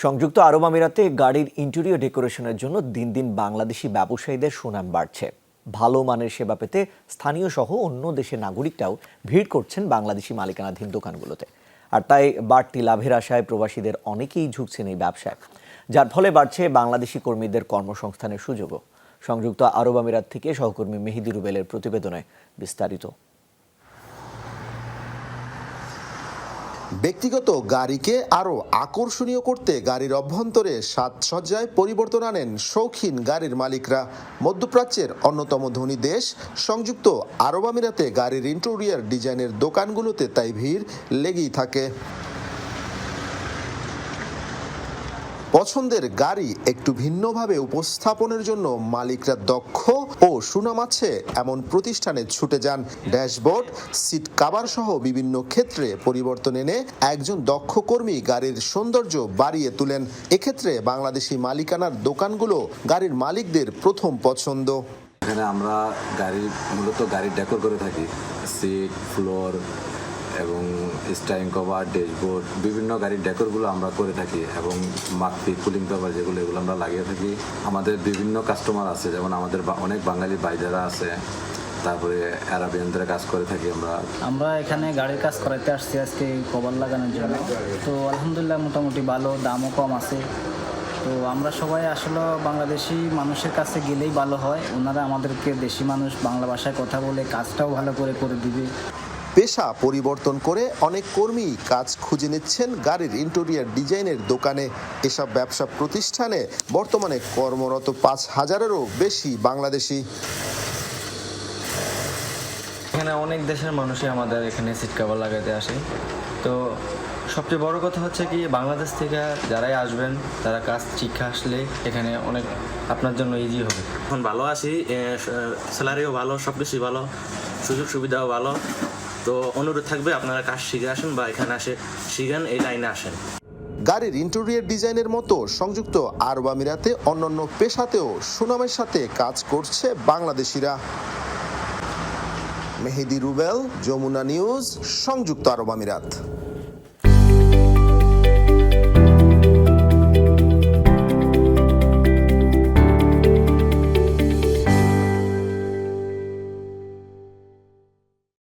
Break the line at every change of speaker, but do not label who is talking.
সংযুক্ত আরব আমিরাতে গাড়ির ইন্টেরিয়র ডেকোরেশনের জন্য দিন দিন বাংলাদেশি ব্যবসায়ীদের সুনাম বাড়ছে। ভালো মানের সেবা পেতে স্থানীয় সহ অন্য দেশের নাগরিকরাও ভিড় করছেন বাংলাদেশি মালিকানাধীন দোকানগুলোতে। আর তাই বাড়তি লাভের আশায় প্রবাসীদের অনেকেই ঝুঁকছেন এই ব্যবসায়, যার ফলে বাড়ছে বাংলাদেশি কর্মীদের কর্মসংস্থানের সুযোগও। সংযুক্ত আরব আমিরাত থেকে সহকর্মী মেহেদি রুবেলের প্রতিবেদনে বিস্তারিত।
ব্যক্তিগত গাড়িকে আরও আকর্ষণীয় করতে গাড়ির অভ্যন্তরে সাজসজ্জায় পরিবর্তন আনেন শৌখিন গাড়ির মালিকরা। মধ্যপ্রাচ্যের অন্যতম ধনী দেশ সংযুক্ত আরব আমিরাতে গাড়ির ইন্টেরিয়র ডিজাইনের দোকানগুলোতে তাই ভিড় লেগেই থাকে। পছন্দের গাড়ি একটু ভিন্নভাবে উপস্থাপনের জন্য মালিকরা দক্ষ ও সুনাম আছে এমন প্রতিষ্ঠানে ছুটে যান। ড্যাশবোর্ড, সিট কাভার সহ বিভিন্ন ক্ষেত্রে পরিবর্তন এনে একজন দক্ষ কর্মী গাড়ির সৌন্দর্য বাড়িয়ে তোলেন। এক্ষেত্রে বাংলাদেশি মালিকানার দোকানগুলো গাড়ির মালিকদের প্রথম পছন্দ।
এখানে আমরা মূলত গাড়ির ডেকোর করে থাকি, সিট, ফ্লোর এবং স্টারিং কভার, ড্যাশবোর্ড, বিভিন্ন গাড়ির ডেকোরগুলো আমরা করে থাকি এবং মাকপি, কুলিং কভার এগুলো আমরা লাগিয়ে থাকি। আমাদের বিভিন্ন কাস্টমার আছে, যেমন আমাদের অনেক বাঙালি ভাইজারা আছে, তারপরে আরাবিয়ানদের কাজ করে থাকি আমরা
এখানে গাড়ির কাজ করাতে আসছি আজকে কভার লাগানোর জন্য। তো আলহামদুলিল্লাহ মোটামুটি ভালো, দামও কম আছে। তো আমরা সবাই আসলে বাংলাদেশি মানুষের কাছে গেলেই ভালো হয়, ওনারা আমাদেরকে দেশি মানুষ বাংলা ভাষায় কথা বলে কাজটাও ভালো করে দিবে।
পেশা পরিবর্তন করে অনেক কর্মী কাজ খুঁজে নিচ্ছেন গাড়ির ইন্টেরিয়র ডিজাইনের দোকানে। এসব ব্যবসা প্রতিষ্ঠানে বর্তমানে কর্মরত 5,000-এরও বেশি বাংলাদেশি।
এখানে অনেক দেশের মানুষই আমাদের এখানে সিট কভার লাগাতে আসে। তো সবচেয়ে বড় কথা হচ্ছে কি, বাংলাদেশ থেকে যারাই আসবেন তারা কাজ শিক্ষা আসলে এখানে অনেক আপনার জন্য ইজি হবে।
এখন ভালো আছি, স্যালারিও ভালো, সব কিছুই ভালো, সুযোগ সুবিধাও ভালো। তো অনুরোধ থাকবে আপনারা কাজ শিখে আসেন বা এখানে শিখেন, এই লাইনে আসেন।
গাড়ির ইন্টেরিয়র ডিজাইনের মতো সংযুক্ত আরব আমিরাতে অন্যান্য পেশাতেও সুনামের সাথে কাজ করছে বাংলাদেশিরা। মেহেদি রুবেল, যমুনা নিউজ, সংযুক্ত আরব আমিরাত।